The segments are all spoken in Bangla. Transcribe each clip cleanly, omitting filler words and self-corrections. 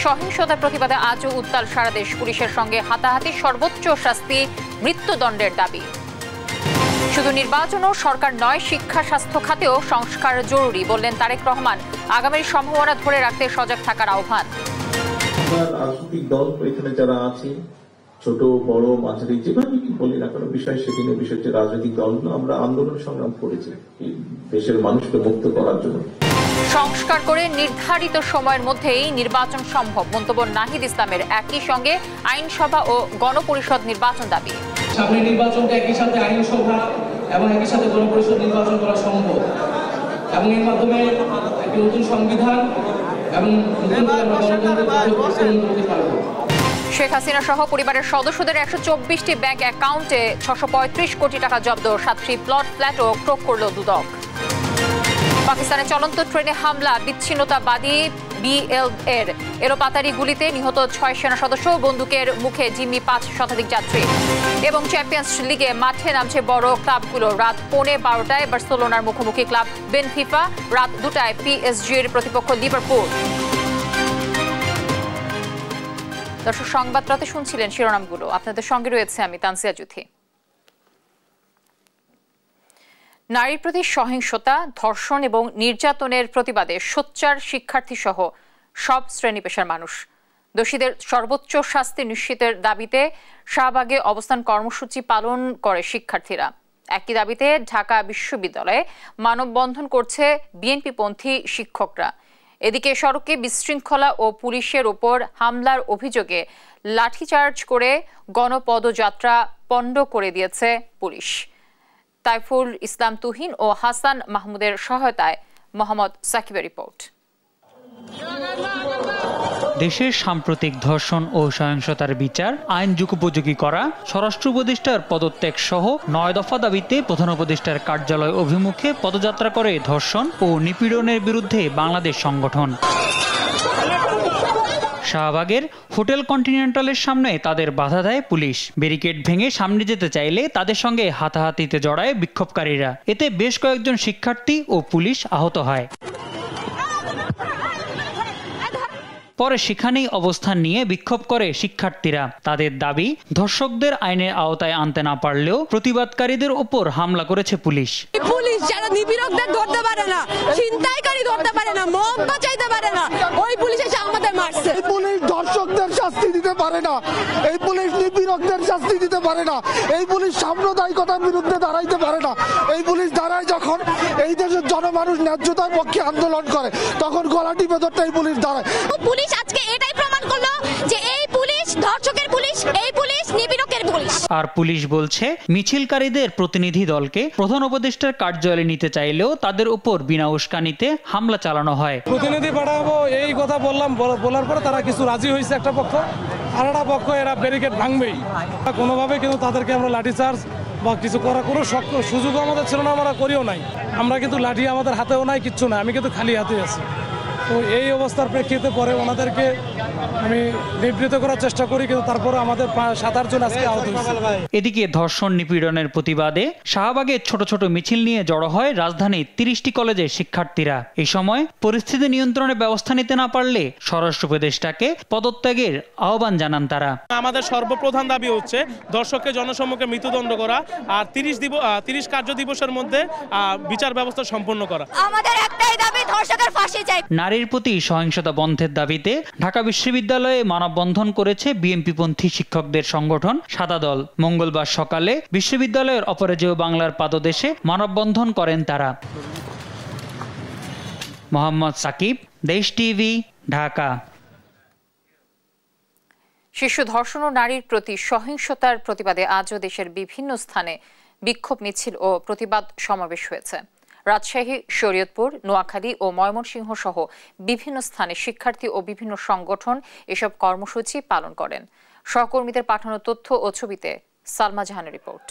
সহিংসতার প্রতিবাদে আজও উত্তাল সারা দেশ। পুলিশের সঙ্গে হাতাহাতি, সর্বোচ্চ শাস্তি মৃত্যুদণ্ডের দাবি। শুধু নির্বাচন ও সরকার নয়, শিক্ষা স্বাস্থ্য খাতেও সংস্কার জরুরি বললেন তারেক রহমান। আগামীর সম্ভাবনা ধরে রাখতে সজাগ থাকার আহ্বান। রাজনৈতিক দল এখানে যারা আছে, ছোট বড় মাঝারি যেভাবে কি বলি না কোনো বিষয়, সেদিনের বিষয় হচ্ছে রাজনৈতিক দলগুলো আমরা আন্দোলন সংগ্রাম করেছি দেশের মানুষকে মুক্ত করার জন্য। সংস্কার করে নির্ধারিত সময়ের মধ্যেই নির্বাচন সম্ভব মন্তব্য নাহিদ ইসলামের। একই সঙ্গে আইনসভা ও গণপরিষদ নির্বাচন দাবি। সামনে নির্বাচনকে একই সাথে আইনসভা এবং একই সাথে গণপরিষদ নির্বাচন করা সম্ভব এবং এর মাধ্যমে একটি নতুন সংবিধান এবং শেখ হাসিনা সহ পরিবারের সদস্যদের 124টি ব্যাংক অ্যাকাউন্টে 635 কোটি টাকা জব্দ। 7টি প্লট ফ্ল্যাটও ক্রোক করল দুদক। পাকিস্তানের চলন্ত ট্রেনে হামলা, বিচ্ছিন্নতাবাদী বিএল-এর এলোপাতারি গুলিতে নিহত 6 সেনা সদস্য, বন্দুকের মুখে জিম্মি 5 শতাধিক যাত্রী। এবং চ্যাম্পিয়ন্স লিগে মাঠে নামছে বড় ক্লাবগুলো। রাত 12:15টায় বার্সেলোনার মুখোমুখি ক্লাব বেনফিকা, রাত 2টায় পিএসজির প্রতিপক্ষ লিভারপুল। দর্শক, সংবাদরাতে শুনছিলেন শিরোনামগুলো। আপনাদের সঙ্গে রয়েছে আমি তানসিয়া জুথি। নারীর প্রতি সহিংসতা, ধর্ষণ এবং নির্যাতনের প্রতিবাদে সোচ্চার শিক্ষার্থী সহ সব শ্রেণী পেশার মানুষ। দোষীদের সর্বোচ্চ শাস্তি নিশ্চিতের দাবিতে শাহবাগে অবস্থান কর্মসূচি পালন করে শিক্ষার্থীরা। একই দাবিতে ঢাকা বিশ্ববিদ্যালয়ে মানববন্ধন করছে বিএনপিপন্থী শিক্ষকরা। এদিকে সড়কে বিশৃঙ্খলা ও পুলিশের ওপর হামলার অভিযোগে লাঠিচার্জ করে গণপদযাত্রা পণ্ড করে দিয়েছে পুলিশ। তাইফুল ইসলাম তুহিন ও হাসান মাহমুদের সহায়তায় মোহাম্মদ সাকিবের রিপোর্ট। দেশের সাম্প্রতিক ধর্ষণ ও সহিংসতার বিচার, আইন যুগোপযোগী করা, স্বরাষ্ট্র উপদেষ্টার পদত্যাগ সহ 9 দফা দাবিতে প্রধান উপদেষ্টার কার্যালয় অভিমুখে পদযাত্রা করে ধর্ষণ ও নিপীড়নের বিরুদ্ধে বাংলাদেশ সংগঠন। শাহবাগের হোটেল কন্টিনেন্টালের সামনে তাদের বাধা দেয় পুলিশ। ব্যারিকেড ভেঙে সামনে যেতে চাইলে তাদের সঙ্গে হাতাহাতিতে জড়ায় বিক্ষোভকারীরা। এতে বেশ কয়েকজন শিক্ষার্থী ও পুলিশ আহত হয়। পরে সেখানেই অবস্থান নিয়ে বিক্ষোভ করে শিক্ষার্থীরা। তাদের দাবি, ধর্ষকদের আইনের আওতায় আনতে না পারলেও প্রতিবাদকারীদের ওপর হামলা করেছে পুলিশ। পুলিশ যারা নিপীড়কদের ধরতে পারে না, ছিনতাইকারী ধরতে পারে না, মব বাঁচাইতে পারে না, ওই পুলিশ এসে আমাদের মারছে। এই পুলিশ ধর্ষকদের শাস্তি দিতে পারে না, এই পুলিশ নিপীড়কদের শাস্তি দিতে পারে না, এই পুলিশ সাম্প্রদায়িকতার বিরুদ্ধে দাঁড়াইতে পারে না। এই পুলিশ দাঁড়ায় যখন এই দেশের জনমানুষ ন্যায্যতার পক্ষে আন্দোলন করে, তখন গলা টিপে ধরতে এই পুলিশ দাঁড়ায়। পুলিশ আজকে এটাই প্রমাণ করলো যে এই পুলিশ ধর্ষকের পুলিশ, এই পুলিশ নিপীড়কের পুলিশ। আর পুলিশ বলছে, মিছিলকারীদের প্রতিনিধি দলকে প্রধান উপদেষ্টার কার্যালয়ে নিতে চাইলেও তাদের উপর বিনা উস্কানিতে হামলা চালানো হয়। প্রতিনিধি পাঠাবো এই কথা বললাম, বলার পরে তারা কিছু রাজি হয়েছে একটা পক্ষ, আর একটা পক্ষ এরা ব্যারিকেড ভাঙবেই। কোনোভাবে কিন্তু তাদেরকে আমরা লাঠিচার্জ বা কিছু করার কোনো সুযোগও আমাদের ছিল না, আমরা করিও নাই। আমরা কিন্তু লাঠি আমাদের হাতেও নাই, কিচ্ছু না, আমি কিন্তু খালি হাতে আছি। তো এই অবস্থার প্রেক্ষিতে পরে ওনাদেরকে আমি নিবৃত্ত করার চেষ্টা করি, কিন্তু তারপরে আমাদের 7-8 জন আজকে আহত হয়েছে। এদিকে ধর্ষণ নিপীড়নের প্রতিবাদে শাহবাগে ছোট ছোট মিছিল নিয়ে জড়ো হয় রাজধানীর 30টি কলেজের শিক্ষার্থীরা। এই সময় পরিস্থিতি নিয়ন্ত্রণে ব্যবস্থা নিতে না পারলে স্বরাষ্ট্র উপদেষ্টাকে পদত্যাগের আহ্বান জানান তারা। আমাদের সর্বপ্রধান দাবি হচ্ছে ধর্ষককে জনসম্মুখে মৃত্যুদণ্ড করা আর 30 কার্য দিবসের মধ্যে বিচার ব্যবস্থা সম্পন্ন করা। আমাদের একটাই দাবি, ধর্ষকের ফাঁসি চাই। নারীর প্রতি সহিংসতা বন্ধের দাবিতে ঢাকা বিশ্ববিদ্যালয়ে মানববন্ধন করেছে বিএনপিপন্থী শিক্ষকদের সংগঠন সাদা দল। মঙ্গলবার সকালে বিশ্ববিদ্যালয়ের অপরাজেয় বাংলার পাদদেশে মানববন্ধন করেন তারা। মোহাম্মদ সাকিব, দেশ টিভি, ঢাকা। শিশু ধর্ষণ ও নারীর প্রতি সহিংসতার প্রতিবাদে আজও দেশের বিভিন্ন স্থানে বিক্ষোভ মিছিল ও প্রতিবাদ সমাবেশ হয়েছে। রাজশাহী, শরীয়তপুর, নোয়াখালী ও ময়মনসিংহ সহ বিভিন্ন স্থানে শিক্ষার্থী ও বিভিন্ন সংগঠন এসব কর্মসূচি পালন করেন। সহকর্মীদের পাঠানো তথ্য ও ছবিতে সালমা জাহানের রিপোর্ট।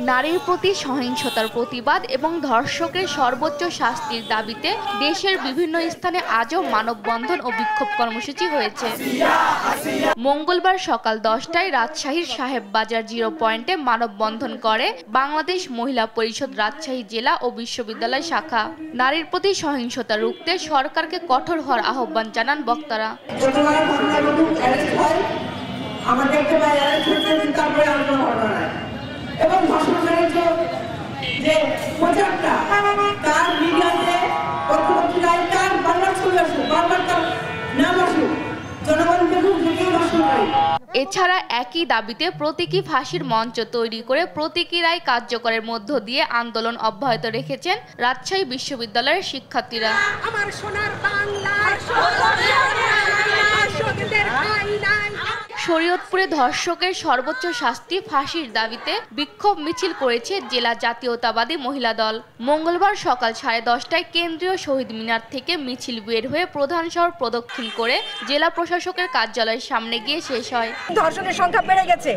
নারীর প্রতি সহিংসতার প্রতিবাদ এবং ধর্ষকের সর্বোচ্চ শাস্তির দাবিতে দেশের বিভিন্ন স্থানে আজও মানববন্ধন ও বিক্ষোভ কর্মসূচি হয়েছে। মঙ্গলবার সকাল 10টায় রাজশাহীর সাহেব বাজার 0 পয়েন্টে মানববন্ধন করে বাংলাদেশ মহিলা পরিষদ রাজশাহী জেলা ও বিশ্ববিদ্যালয় শাখা। নারীর প্রতি সহিংসতা রুখতে সরকারকে কঠোর হওয়ার আহ্বান জানান বক্তারা। এবং ধর্ষণের যে প্রচারটা তার মিডিয়াতে পত্রপত্রিকায় তার বারবার চলে আসুক, বারবার তার নাম আসুক, জনগণ দেখুক যে কেউ ধর্ষণ করে। এছাড়া একই দাবিতে প্রতীকী ফাঁসির মঞ্চ তৈরি করে প্রতীকী রায় কার্যকরের মধ্য দিয়ে আন্দোলন অব্যাহত রেখেছেন রাজশাহী বিশ্ববিদ্যালয়ের শিক্ষার্থীরা। আমার সোনার বাংলার শরীয়তপুরে ধর্ষকের সর্বোচ্চ শাস্তি ফাঁসির দাবিতে বিক্ষোভ মিছিল করেছে জেলা জাতীয়তাবাদী মহিলা দল। মঙ্গলবার সকাল 10:30টায় কেন্দ্রীয় শহীদ মিনার থেকে মিছিল বের হয়ে প্রধান শহর প্রদক্ষিণ করে জেলা প্রশাসকের কার্যালয়ের সামনে গিয়ে শেষ হয়। ধর্ষণের সংখ্যা বেড়ে গেছে,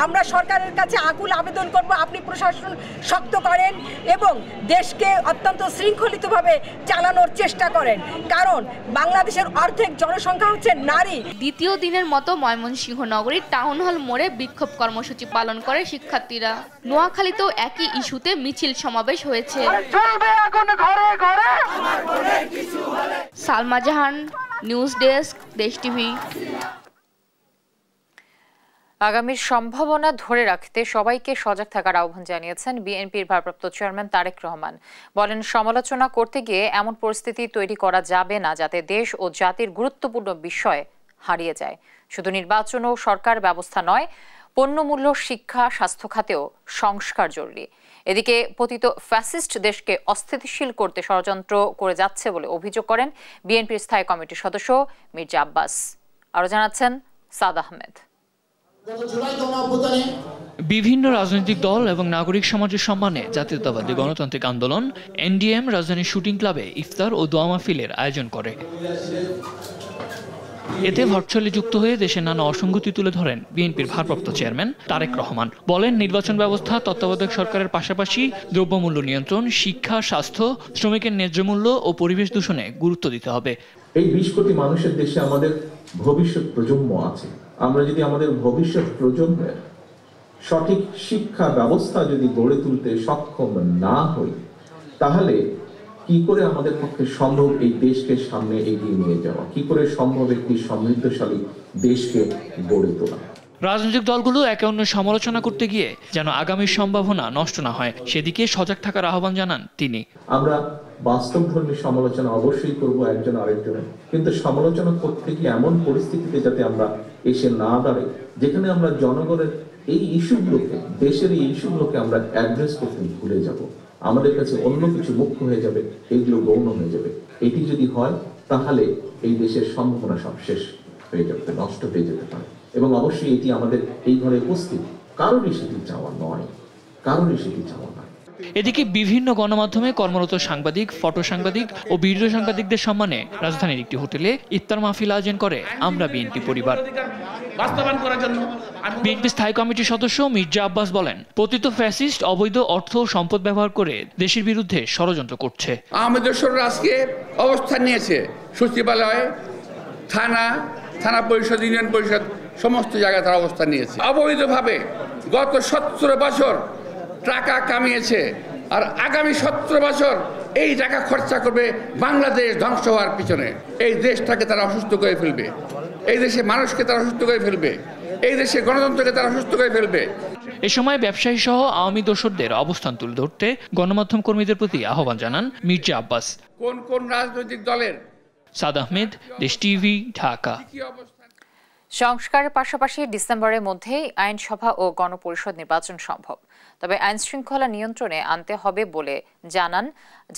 আমরা সরকারের কাছে আকুল আবেদন করব আপনি প্রশাসন শক্ত করেন এবং দেশকে অত্যন্ত শৃঙ্খলিতভাবে চালানোর চেষ্টা করেন, কারণ বাংলাদেশের অর্ধেক জনসংখ্যা হচ্ছে নারী। দ্বিতীয় দিনের মতো ময়মনসিংহ নগরীর টাউন হল মোড়ে বিক্ষোভ কর্মসূচি পালন করে শিক্ষার্থীরা। নোয়াখালীতেও একই ইস্যুতে মিছিল সমাবেশ হয়েছে। সালমা জাহান, নিউজ ডেস্ক, দেশ টিভি। আগামীর সম্ভাবনা ধরে রাখতে সবাইকে সজাগ থাকার আহ্বান জানিয়েছেন বিএনপির ভারপ্রাপ্ত চেয়ারম্যান তারেক রহমান। বলেন, সমালোচনা করতে গিয়ে এমন পরিস্থিতি তৈরি করা যাবে না যাতে দেশ ও জাতির গুরুত্বপূর্ণ বিষয় হারিয়ে যায়। শুধু নির্বাচন ও সরকার ব্যবস্থা নয়, পণ্যমূল্য, শিক্ষা, স্বাস্থ্য খাতেও সংস্কার জরুরি। এদিকে পতিত ফ্যাসিস্ট দেশকে অস্থিতিশীল করতে ষড়যন্ত্র করে যাচ্ছে বলে অভিযোগ করেন বিএনপির স্থায়ী কমিটির সদস্য মির্জা আব্বাস। আরও জানাচ্ছেন সাদ আহমেদ। বিভিন্ন রাজনৈতিক দল এবং নাগরিক সমাজের সম্মানে জাতীয়তাবাদী গণতান্ত্রিক আন্দোলন এনডিএম রাজধানীর শুটিং ক্লাবে ইফতার ও দোয়া মাহফিলের আয়োজন করে। এতে ভার্চুয়ালি যুক্ত হয়ে দেশের নানা অসঙ্গতি তুলে ধরেন বিএনপির ভারপ্রাপ্ত চেয়ারম্যান তারেক রহমান। বলেন, নির্বাচন ব্যবস্থা, তত্ত্বাবধায়ক সরকারের পাশাপাশি দ্রব্যমূল্য নিয়ন্ত্রণ, শিক্ষা, স্বাস্থ্য, শ্রমিকের ন্যায্য মূল্য ও পরিবেশ দূষণে গুরুত্ব দিতে হবে। এই 20 কোটি মানুষের দেশে আমাদের ভবিষ্যৎ প্রজন্ম আছে। আমরা যদি আমাদের ভবিষ্যৎ প্রজন্মের সঠিক শিক্ষা ব্যবস্থা যদি গড়ে তুলতে সক্ষম না হই, তাহলে কি করে আমাদের পক্ষে সম্ভব এই দেশকে সামনে এগিয়ে নিয়ে যাওয়া, কি করে সম্ভব একটি সমৃদ্ধশালী দেশকে গড়ে তোলা। রাজনৈতিক দলগুলো একে অন্যের সমালোচনা করতে গিয়ে যেন আগামীর সম্ভাবনা নষ্ট না হয়, সেদিকে সজাগ থাকার আহ্বান জানান তিনি। আমরা বাস্তবধর্মী সমালোচনা অবশ্যই করব একজন আরেকজনের, কিন্তু সমালোচনা করতে গিয়ে এমন পরিস্থিতিতে যাতে আমরা এসে না দাঁড়াই যেখানে আমরা জনগণের এই ইস্যুগুলোকে, দেশের এই ইস্যুগুলোকে আমরা অ্যাড্রেস করতে ভুলে যাব, আমাদের কাছে অন্য কিছু মুখ্য হয়ে যাবে, এগুলো গৌণ হয়ে যাবে। এটি যদি হয় তাহলে এই দেশের সম্ভাবনা সব শেষ হয়ে যাবে, নষ্ট হয়ে যেতে পারে। এবং অবশ্যই এটি আমাদের এই ঘরে উপস্থিত কারোরই সেটি চাওয়া নয়, কারোরই সেটি চাওয়া নয়। এদিকে বিভিন্ন গণমাধ্যমে কর্মরত সাংবাদিক, ফটো সাংবাদিক ও ভিডিও সাংবাদিকদের সম্মানে রাজধানীর একটি হোটেলে ইফতার মাহফিল আয়োজন করে আমরা বিএনপি পরিবার। বাস্তবায়ন করার জন্য বিএনপি স্থায়ী কমিটির সদস্য মির্জা আব্বাস বলেন, পতিত ফ্যাসিস্ট অবৈধ অর্থ ও সম্পদ ব্যবহার করে দেশের বিরুদ্ধে ষড়যন্ত্র করছে। আওয়ামী দোসররা আজকে অবস্থান নিয়েছে সচিবালয়, থানা পরিষদ, ইউনিয়ন পরিষদ, সমস্ত জায়গায় তারা অবস্থান নিয়েছে। অবৈধভাবে গত 17 বছর টাকা কামিয়েছে, আর আগামী 17 বছর এই টাকা খরচা করবে বাংলাদেশ ধ্বংস হওয়ার পিছনে। এই দেশটাকে তারা অসুস্থ করে ফেলবে, এই দেশে মানুষকে তারা অসুস্থ করে ফেলবে, এই দেশে গণতন্ত্রকে তারা অসুস্থ করে ফেলবে। এ সময় ব্যবসায়ী সহ আওয়ামী দোসরদের অবস্থান তুলে ধরতে গণমাধ্যম কর্মীদের প্রতি আহ্বান জানান মির্জা আব্বাস। কোন কোন রাজনৈতিক দলের? সাদ আহমেদ, দেশ টিভি, ঢাকা। সংস্কারের পাশাপাশি ডিসেম্বরের মধ্যেই আইনসভা ও গণপরিষদ নির্বাচন সম্ভব, তবে আইন শৃঙ্খলা নিয়ন্ত্রণে আনতে হবে বলে জানান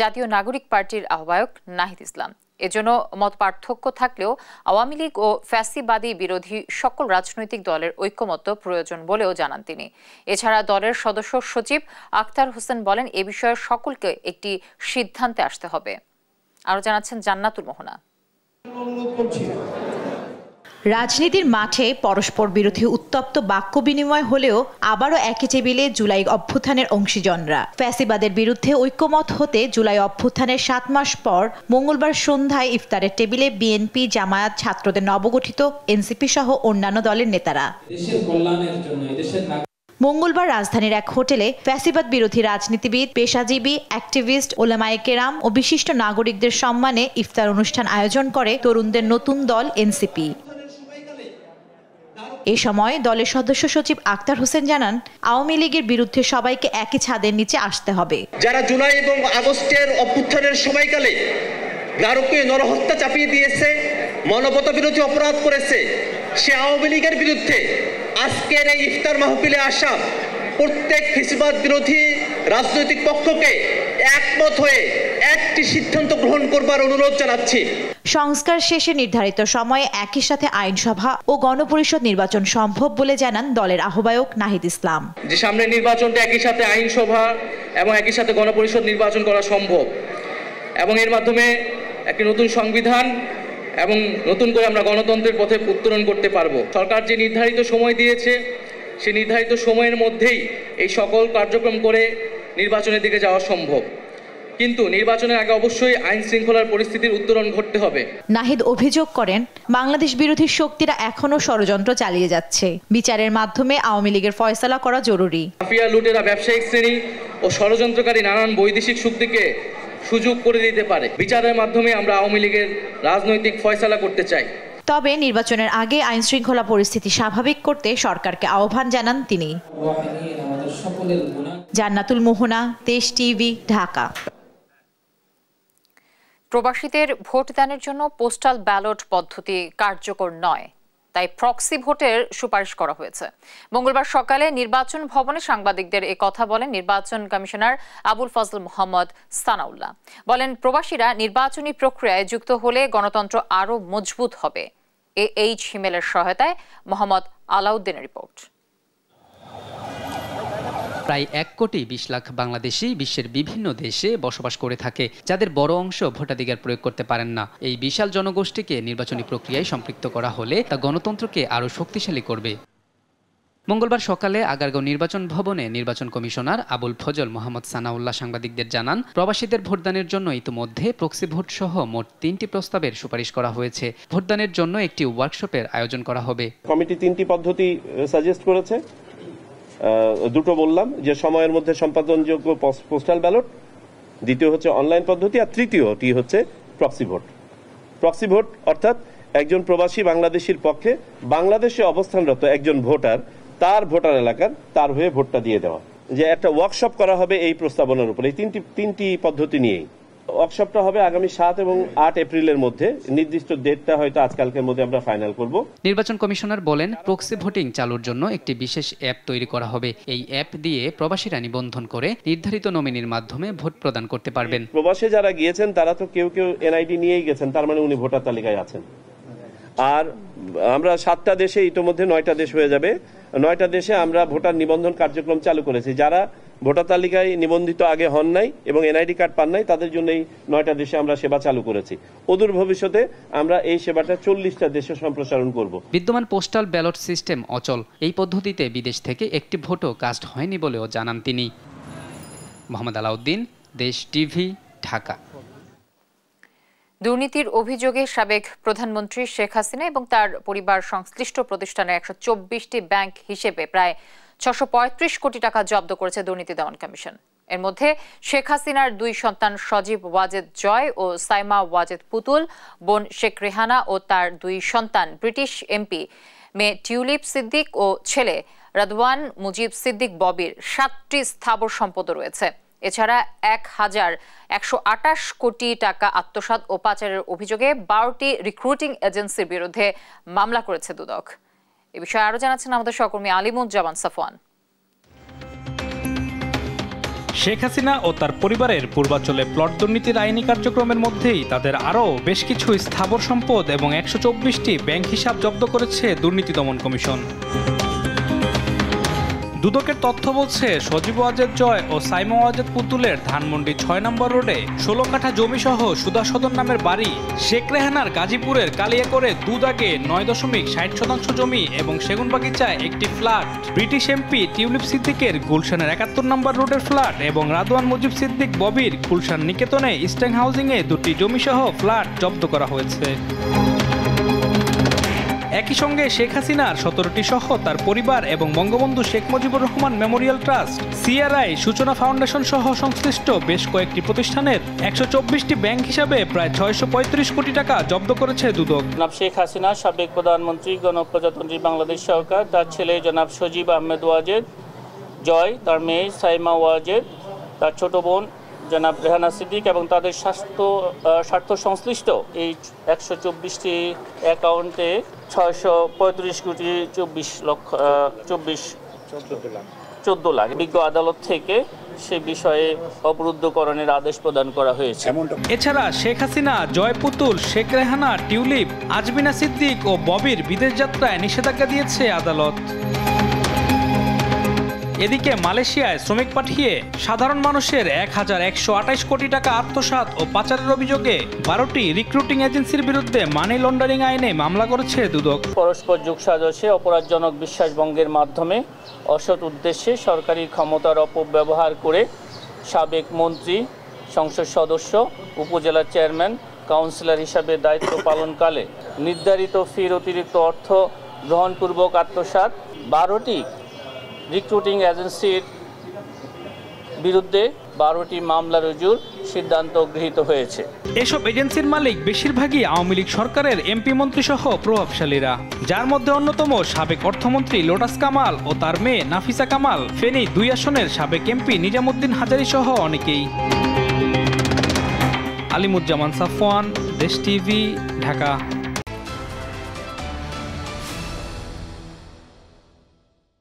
জাতীয় নাগরিক পার্টির আহ্বায়ক নাহিদ ইসলাম। এজন্য মত পার্থক্য থাকলেও আওয়ামী লীগ ও ফ্যাসিবাদী বিরোধী সকল রাজনৈতিক দলের ঐক্যমত্য প্রয়োজন বলেও জানান তিনি। এছাড়া দলের সদস্য সচিব আখতার হোসেন বলেন, এ বিষয়ে সকলকে একটি সিদ্ধান্তে আসতে হবে। আরও জানাচ্ছেন জান্নাতুল মোহনা। রাজনীতির মাঠে পরস্পর বিরোধী উত্তপ্ত বাক্য বিনিময় হলেও আবারও একই টেবিলে জুলাই অভ্যুত্থানের অংশীজনরা। ফ্যাসিবাদের বিরুদ্ধে ঐক্যমত হতে জুলাই অভ্যুত্থানের 7 মাস পর মঙ্গলবার সন্ধ্যায় ইফতারের টেবিলে বিএনপি, জামায়াত, ছাত্রদের নবগঠিত এনসিপি সহ অন্যান্য দলের নেতারা। মঙ্গলবার রাজধানীর এক হোটেলে ফ্যাসিবাদ বিরোধী রাজনীতিবিদ, পেশাজীবী, অ্যাক্টিভিস্ট, ওলামায়ে কেরাম ও বিশিষ্ট নাগরিকদের সম্মানে ইফতার অনুষ্ঠান আয়োজন করে তরুণদের নতুন দল এনসিপি। এ সময় দলের সদস্য সচিব আক্তার হোসেন জানান, আওয়ামী লীগের বিরুদ্ধে সবাইকে একই ছাদের নিচে আসতে হবে। যারা জুলাই এবং আগস্টের অভ্যুত্থানের সময়কালে নারকীয় নরহত্যা চাপিয়ে দিয়েছে, মানবতা বিরোধী অপরাধ করেছে, সে আওয়ামী লীগের বিরুদ্ধে আজকের এই ইফতার মাহফিলে আসা প্রত্যেক ফ্যাসিবাদ বিরোধী রাজনৈতিক পক্ষকে একমত হয়ে একটি সিদ্ধান্ত গ্রহণ করবার অনুরোধ জানাচ্ছি। সংস্কার শেষে নির্ধারিত সময়ে একই সাথে আইনসভা ও গণপরিষদ নির্বাচন সম্ভব বলে জানান দলের আহ্বায়ক নাহিদ ইসলাম। যে সামনে নির্বাচনটা একই সাথে আইনসভা এবং একই সাথে গণপরিষদ নির্বাচন করা সম্ভব এবং এর মাধ্যমে একটি নতুন সংবিধান এবং নতুন করে আমরা গণতন্ত্রের পথে উত্তরণ করতে পারবো। সরকার যে নির্ধারিত সময় দিয়েছে সেই নির্ধারিত সময়ের মধ্যেই এই সকল কার্যক্রম করে নির্বাচনের দিকে যাওয়া সম্ভব, কিন্তু নির্বাচনের আগে অবশ্যই আইন শৃঙ্খলার পরিস্থিতির উত্তরণ ঘটতে হবে। নাহিদ অভিযোগ করেন, বাংলাদেশ বিরোধী শক্তিরা এখনো ষড়যন্ত্র চালিয়ে যাচ্ছে। বিচারের মাধ্যমে আওয়ামী লীগের ফয়সালা করা জরুরি। মাফিয়া, লুটেরা, ব্যবসায়িক শ্রেণী ও ষড়যন্ত্রকারী নানান বৈদেশিক শক্তিকে সুযোগ করে দিতে পারে। বিচারের মাধ্যমে আমরা আওয়ামী লীগের রাজনৈতিক ফয়সালা করতে চাই। তবে নির্বাচনের আগে আইন শৃঙ্খলা পরিস্থিতি স্বাভাবিক করতে সরকারকে আহ্বান জানান তিনি। জান্নাতুল মোহনা, দেশ টিভি, ঢাকা। প্রবাসীদের ভোটদানের জন্য পোস্টাল ব্যালট পদ্ধতি কার্যকর নয়, তাই প্রক্সি ভোটের সুপারিশ করা হয়েছে। মঙ্গলবার সকালে নির্বাচন ভবনে সাংবাদিকদের এ কথা বলেন নির্বাচন কমিশনার আবুল ফজল মোহাম্মদ সানাউল্লাহ। বলেন, প্রবাসীরা নির্বাচনী প্রক্রিয়ায় যুক্ত হলে গণতন্ত্র আরও মজবুত হবে। এইচ হিমেলের সহায়তায় মোহাম্মদ আলাউদ্দিনের রিপোর্ট। প্রায় 1,20 লাখ বাংলাদেশি বিশ্বের বিভিন্ন দেশে বসবাস করে থাকে, যাদের বড় অংশ ভোটাধিকার প্রয়োগ করতে পারেন না। এই বিশাল জনগোষ্ঠীকে নির্বাচনী প্রক্রিয়ায় সম্পৃক্ত করা হলে তা গণতন্ত্রকে আরও শক্তিশালী করবে। মঙ্গলবার সকালে আগারগাঁও নির্বাচন ভবনে নির্বাচন কমিশনার আবুল ফজল মোহাম্মদ সানাউল্লাহ সাংবাদিকদের জানান, প্রবাসীদের ভোটদানের জন্য ইতিমধ্যে প্রক্সি ভোট সহ মোট 3টি প্রস্তাবের সুপারিশ করা হয়েছে। ভোটদানের জন্য একটি ওয়ার্কশপের আয়োজন করা হবে। কমিটি 3টি পদ্ধতি সাজেস্ট করেছে। দুটো বললাম যে সময়ের মধ্যে সম্পাদনযোগ্য পোস্টাল ব্যালট, দ্বিতীয় হচ্ছে অনলাইন পদ্ধতি, আর তৃতীয়টি হচ্ছে প্রক্সি ভোট। প্রক্সি ভোট অর্থাৎ একজন প্রবাসী বাংলাদেশির পক্ষে বাংলাদেশে অবস্থানরত একজন ভোটার তার ভোটার এলাকার তার হয়ে ভোটটা দিয়ে দেওয়া। যে একটা ওয়ার্কশপ করা হবে এই প্রস্তাবনার উপর, এই তিনটি পদ্ধতি নিয়েই। ওয়ার্কশপটা হবে আগামী 7 এবং 8 এপ্রিলের মধ্যে। নির্দিষ্ট ডেটটা হয়তো আজকালকের মধ্যে আমরা ফাইনাল করব। নির্বাচন কমিশনার বলেন, প্রক্সি ভোটিং চালুর জন্য একটি বিশেষ অ্যাপ তৈরি করা হবে। এই অ্যাপ দিয়ে প্রবাসীরা নিবন্ধন করে নির্ধারিত নমিনির মাধ্যমে ভোট প্রদান করতে পারবেন। প্রবাসে যারা গিয়েছেন তারা তো কেউ এনআইডি নিয়েই গেছেন, তার মানে উনি ভোটার তালিকায় আছেন। আর আমরা 7টা দেশে ইতোমধ্যে 9টা দেশ হয়ে যাবে। 9টা দেশে আমরা ভোটার নিবন্ধন কার্যক্রম চালু করেছি। যারা ভোটার তালিকায় নিবন্ধিত আগে হন নাই এবং এনআইডি কার্ড পান নাই, তাদের জন্য এই 9টা দেশে আমরা সেবা চালু করেছি। অদূর ভবিষ্যতে আমরা এই সেবাটা 40টা দেশে সম্প্রসারণ করব। বিদ্যমান পোস্টাল ব্যালট সিস্টেম অচল। এই পদ্ধতিতে বিদেশ থেকে একটি ভোটও কাস্ট হয়নি বলেও জানান তিনি। মোহাম্মদ আলাউদ্দিন, দেশ টিভি, ঢাকা। দুর্নীতির অভিযোগে সাবেক প্রধানমন্ত্রী শেখ হাসিনা এবং তার পরিবার সংশ্লিষ্ট প্রতিষ্ঠানের 124টি ব্যাংক হিসেবে প্রায় 635 কোটি টাকা জব্দ করেছে দুর্নীতি দমন কমিশন। এর মধ্যে শেখ হাসিনার 2 সন্তান সজীব ওয়াজেদ জয় ও সাইমা ওয়াজেদ পুতুল, বোন শেখ রেহানা ও তার 2 সন্তান ব্রিটিশ এমপি মেয়ে টিউলিপ সিদ্দিক ও ছেলে রাদওয়ান মুজিব সিদ্দিক ববির 7টি স্থাবর সম্পদ রয়েছে। এছাড়া 1,128 কোটি টাকা আত্মসাৎ ও পাচারের অভিযোগে 12টি রিক্রুটিং এজেন্সির বিরুদ্ধে মামলা করেছে দুদক। এ বিষয়ে আরো জানাচ্ছেন আমাদের সহকর্মী আলিমুজ্জামান সাফওয়ান। শেখ হাসিনা ও তার পরিবারের পূর্বাঞ্চলে প্লট দুর্নীতির আইনি কার্যক্রমের মধ্যেই তাদের আরও বেশ কিছু স্থাবর সম্পদ এবং 124টি ব্যাংক হিসাব জব্দ করেছে দুর্নীতি দমন কমিশন। দুদকের তথ্য বলছে সজীব ওয়াজেদ জয় ও সাইমা ওয়াজেদ পুতুলের ধানমন্ডি ৬ নম্বর রোডে ১৬ কাঠা জমি সহ সুধা সদন নামের বাড়ি, শেখ রেহানার গাজীপুরের কালিয়াকরে দুদাগে ৯.৬০% জমি এবং সেগুনবাগিচায় একটি ফ্ল্যাট, ব্রিটিশ এমপি টিউলিপ সিদ্দিকের গুলশানের ৭১ নম্বর রোডের ফ্ল্যাট এবং রাদওয়ান মুজিব সিদ্দিক ববির গুলশান নিকেতনে ইস্টার্ন হাউজিংয়ে ২টি জমিসহ ফ্ল্যাট জব্দ করা হয়েছে। একই সঙ্গে শেখ হাসিনার ১৭টি সহ তার পরিবার এবং Bangabandhu Sheikh Mujibur Rahman Memorial trust, CRI, সূচনা ফাউন্ডেশন সহ সংশ্লিষ্ট বেশ কয়েকটি প্রতিষ্ঠানের ১২৪টি ব্যাংক হিসাবে প্রায় ৬৩৫ কোটি টাকা জব্দ করেছে দুদক। জনাব শেখ হাসিনা, সাবেক প্রধানমন্ত্রী, গণপ্রজাতন্ত্রী বাংলাদেশ সরকার, তার ছেলে জনাব সজীব আহমেদ ওয়াজেদ জয়, তার মেয়ে সাইমা ওয়াজেদ, তার ছোট বোন জনাব রেহানা সিদ্দিক এবং তাদের স্বার্থ সংশ্লিষ্ট এই ১২৪টি অ্যাকাউন্টে ৬৩৫ কোটি 14 লাখ বিজ্ঞ আদালত থেকে সে বিষয়ে অবরুদ্ধকরণের আদেশ প্রদান করা হয়েছে। এছাড়া শেখ হাসিনা, জয় পুতুল, শেখ রেহানা, টিউলিপ, আজমিনা সিদ্দিক ও ববির বিদেশ যাত্রায় নিষেধাজ্ঞা দিয়েছে আদালত। এদিকে মালয়েশিয়ায় শ্রমিক পাঠিয়ে সাধারণ মানুষের ১,১২৮ কোটি টাকা আত্মসাৎ ও পাচারের অভিযোগে ১২টি রিক্রুটিং এজেন্সির বিরুদ্ধে মানি লন্ডারিং আইনে মামলা করেছে দুদক। পরস্পর যোগসাজশে অপরাধজনক বিশ্বাসভঙ্গের মাধ্যমে অসৎ উদ্দেশ্যে সরকারি ক্ষমতার অপব্যবহার করে সাবেক মন্ত্রী, সংসদ সদস্য, উপজেলা চেয়ারম্যান, কাউন্সিলর হিসাবে দায়িত্ব পালনকালে নির্ধারিত ফির অতিরিক্ত অর্থ গ্রহণপূর্বক আত্মসাৎ ১২টি রিক্রুটিং এজেন্সির বিরুদ্ধে 12টি মামলা রুজুর সিদ্ধান্ত গৃহীত হয়েছে। এসব এজেন্সির মালিক বেশিরভাগই আওয়ামী লীগ সরকারের এমপি মন্ত্রী সহ প্রভাবশালীরা, যার মধ্যে অন্যতম সাবেক অর্থমন্ত্রী লোটাস কামাল ও তার মেয়ে নাফিসা কামাল, ফেনী ২ আসনের সাবেক এমপি নিজামুদ্দিন হাজারী সহ অনেকেই। আলিমুজ্জামান সাফওয়ান, দেশ টিভি, ঢাকা।